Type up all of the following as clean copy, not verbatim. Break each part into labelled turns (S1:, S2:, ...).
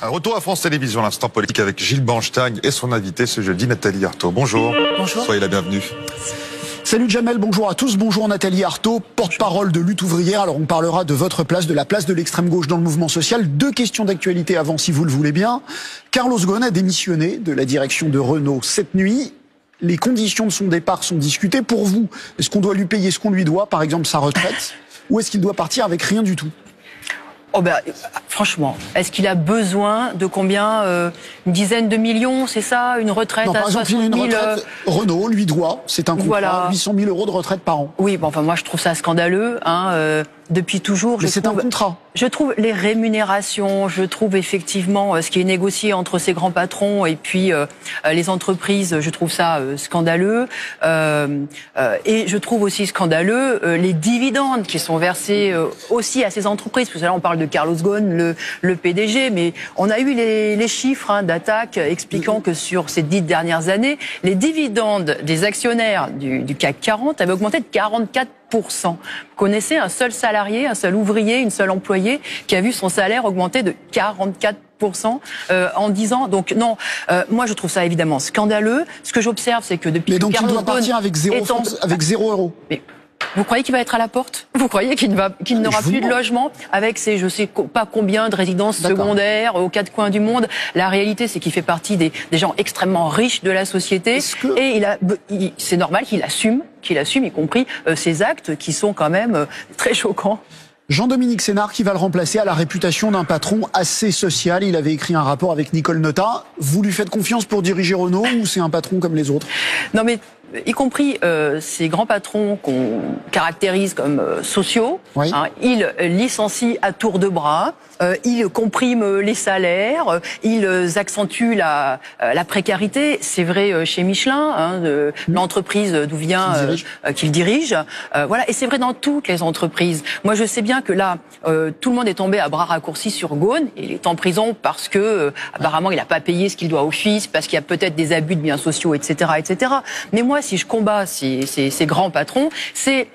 S1: Un retour à France Télévisions, l'instant politique avec Gilles Banstein et son invité ce jeudi, Nathalie Arthaud. Bonjour.
S2: Bonjour.
S1: Soyez la bienvenue.
S2: Salut Jamel, bonjour à tous, bonjour Nathalie Arthaud, porte-parole de Lutte ouvrière. Alors on parlera de votre place, de la place de l'extrême gauche dans le mouvement social. Deux questions d'actualité avant si vous le voulez bien. Carlos Ghosn a démissionné de la direction de Renault cette nuit. Les conditions de son départ sont discutées. Pour vous, est-ce qu'on doit lui payer ce qu'on lui doit, par exemple sa retraite, ou est-ce qu'il doit partir avec rien du tout ?
S3: Oh ben, franchement, est-ce qu'il a besoin de combien une dizaine de millions, c'est ça? Une retraite
S2: non,
S3: à
S2: par exemple,
S3: 60 000
S2: une retraite, Renault lui doit, c'est un contrat,
S3: voilà.
S2: 800 000 euros de retraite par an.
S3: Oui, bon, enfin moi je trouve ça scandaleux, depuis toujours.
S2: Mais c'est un contrat.
S3: Je trouve les rémunérations, je trouve effectivement ce qui est négocié entre ces grands patrons et puis les entreprises, je trouve ça scandaleux. Et je trouve aussi scandaleux les dividendes qui sont versés aussi à ces entreprises. Parce que là, on parle de Carlos Ghosn, le PDG, mais on a eu les chiffres d'Attaque expliquant que sur ces 10 dernières années, les dividendes des actionnaires du CAC 40 avaient augmenté de 44%. Vous connaissez un seul salarié, un seul ouvrier, une seule employée qui a vu son salaire augmenter de 44% en 10 ans. Donc non, moi je trouve ça évidemment scandaleux. Ce que j'observe, c'est que depuis...
S2: Mais donc il doit partir avec 0 euros.
S3: Mais vous croyez qu'il va être à la porte? Vous croyez qu'il n'aura plus de logement avec ses je sais pas combien de résidences secondaires aux quatre coins du monde? La réalité, c'est qu'il fait partie des gens extrêmement riches de la société et c'est normal qu'il assume, y compris ses actes qui sont quand même très choquants.
S2: Jean-Dominique Sénard qui va le remplacer a la réputation d'un patron assez social. Il avait écrit un rapport avec Nicole Notat. Vous lui faites confiance pour diriger Renault ou c'est un patron comme les autres?
S3: Non mais y compris ces grands patrons qu'on caractérise comme sociaux,
S2: oui.
S3: Ils licencient à tour de bras, ils compriment les salaires, ils accentuent la précarité. C'est vrai chez Michelin, l'entreprise d'où vient qu'il dirige. Voilà, et c'est vrai dans toutes les entreprises. Moi, je sais bien que là, tout le monde est tombé à bras raccourcis sur Ghosn. Il est en prison parce que apparemment, il n'a pas payé ce qu'il doit au fisc, parce qu'il y a peut-être des abus de biens sociaux, etc., etc. Mais moi, si je combats ces grands patrons, c'est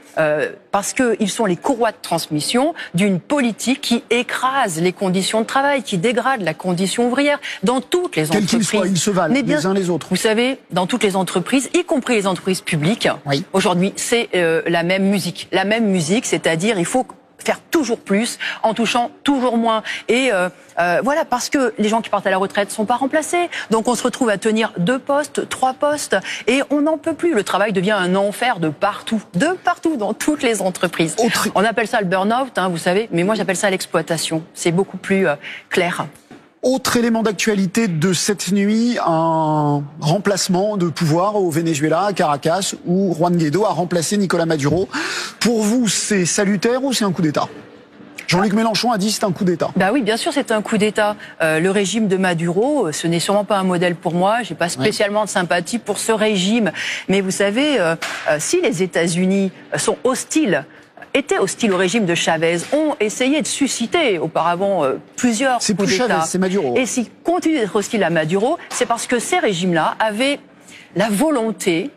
S3: parce qu'ils sont les courroies de transmission d'une politique qui écrase les conditions de travail, qui dégrade la condition ouvrière dans toutes les entreprises.
S2: Quels qu'ils soient, ils se valent les uns les autres.
S3: Vous savez, dans toutes les entreprises, y compris les entreprises publiques, oui. Aujourd'hui, c'est la même musique. La même musique, c'est-à-dire il faut faire toujours plus en touchant toujours moins. Et voilà, parce que les gens qui partent à la retraite sont pas remplacés. Donc on se retrouve à tenir 2 postes, 3 postes, et on n'en peut plus. Le travail devient un enfer de partout dans toutes les entreprises. On appelle ça le burn-out, vous savez, mais moi j'appelle ça l'exploitation. C'est beaucoup plus clair.
S2: Autre élément d'actualité de cette nuit, un remplacement de pouvoir au Venezuela, à Caracas, où Juan Guaidó a remplacé Nicolás Maduro. Pour vous, c'est salutaire ou c'est un coup d'État ? Jean-Luc Mélenchon a dit c'est un coup d'État.
S3: Bah oui, bien sûr, c'est un coup d'État. Le régime de Maduro, ce n'est sûrement pas un modèle pour moi. J'ai pas spécialement de sympathie pour ce régime. Mais vous savez, si les États-Unis étaient hostiles au régime de Chavez, ont essayé de susciter auparavant plusieurs coups d'État.
S2: C'est plus Chavez, c'est Maduro.
S3: Et s'ils continuent d'être hostiles à Maduro, c'est parce que ces régimes-là avaient la volonté,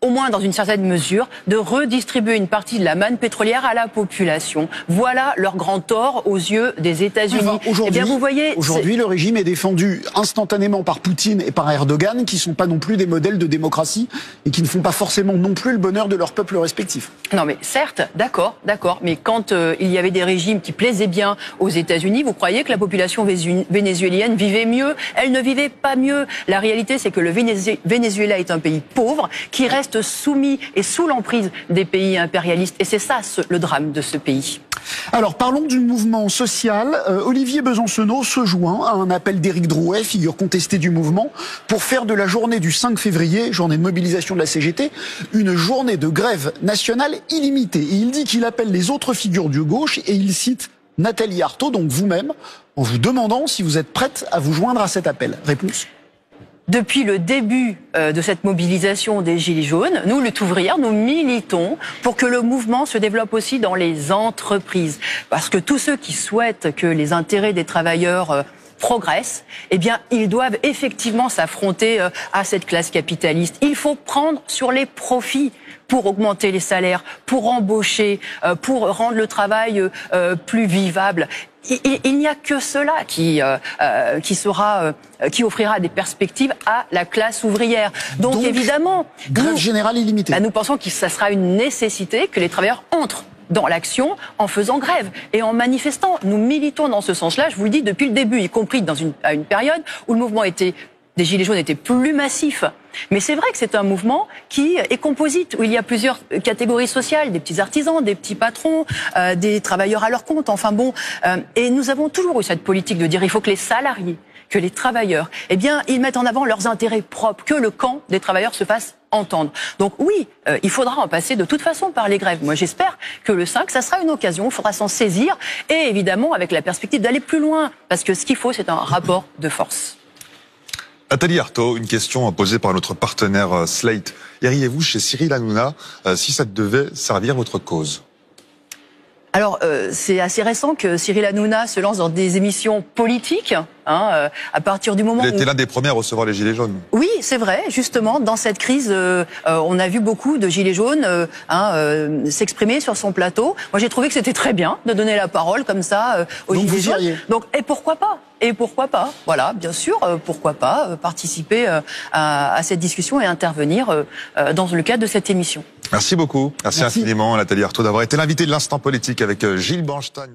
S3: au moins dans une certaine mesure, de redistribuer une partie de la manne pétrolière à la population. Voilà leur grand tort aux yeux des États-Unis.
S2: Enfin,
S3: eh bien, vous voyez,
S2: aujourd'hui, le régime est défendu instantanément par Poutine et par Erdogan, qui sont pas non plus des modèles de démocratie et qui ne font pas forcément non plus le bonheur de leurs peuples respectifs.
S3: Non, mais certes, d'accord. Mais quand il y avait des régimes qui plaisaient bien aux États-Unis, vous croyez que la population vénézuélienne vivait mieux? Elle ne vivait pas mieux. La réalité, c'est que le Venezuela est un pays pauvre qui reste soumis et sous l'emprise des pays impérialistes. Et c'est ça le drame de ce pays.
S2: Alors parlons du mouvement social. Olivier Besancenot se joint à un appel d'Éric Drouet, figure contestée du mouvement, pour faire de la journée du 5 février, journée de mobilisation de la CGT, une journée de grève nationale illimitée. Et il dit qu'il appelle les autres figures de gauche et il cite Nathalie Arthaud, donc vous-même, en vous demandant si vous êtes prête à vous joindre à cet appel. Réponse ?
S3: Depuis le début de cette mobilisation des Gilets jaunes, nous, Lutte ouvrière, nous militons pour que le mouvement se développe aussi dans les entreprises. Parce que tous ceux qui souhaitent que les intérêts des travailleurs progressent, eh bien, ils doivent effectivement s'affronter à cette classe capitaliste. Il faut prendre sur les profits pour augmenter les salaires, pour embaucher, pour rendre le travail plus vivable. il n'y a que cela qui offrira des perspectives à la classe ouvrière. Donc évidemment,
S2: grève générale illimitée.
S3: Nous pensons que ça sera une nécessité que les travailleurs entrent dans l'action en faisant grève et en manifestant. Nous militons dans ce sens-là, je vous le dis, depuis le début, y compris à une période où le mouvement des Gilets jaunes était plus massif. Mais c'est vrai que c'est un mouvement qui est composite, où il y a plusieurs catégories sociales, des petits artisans, des petits patrons, des travailleurs à leur compte, enfin bon. Et nous avons toujours eu cette politique de dire il faut que les salariés, que les travailleurs, eh bien, ils mettent en avant leurs intérêts propres, que le camp des travailleurs se fasse entendre. Donc oui, il faudra en passer de toute façon par les grèves. Moi, j'espère que le 5, ça sera une occasion, il faudra s'en saisir, et évidemment avec la perspective d'aller plus loin, parce que ce qu'il faut, c'est un rapport de force.
S1: Nathalie Arthaud, une question posée par notre partenaire Slate. Iriez-vous chez Cyril Hanouna si ça devait servir votre cause?
S3: Alors, c'est assez récent que Cyril Hanouna se lance dans des émissions politiques. À partir du moment où...
S1: Il était l'un des premiers à recevoir les Gilets jaunes.
S3: Oui, c'est vrai. Justement, dans cette crise, on a vu beaucoup de Gilets jaunes s'exprimer sur son plateau. Moi, j'ai trouvé que c'était très bien de donner la parole comme ça aux Gilets jaunes. Donc, et pourquoi pas? Et pourquoi pas? Voilà, bien sûr, pourquoi pas participer à cette discussion et intervenir dans le cadre de cette émission.
S1: Merci beaucoup. Merci infiniment, Nathalie Arthaud, d'avoir été l'invitée de l'Instant Politique avec Gilles Bernstein.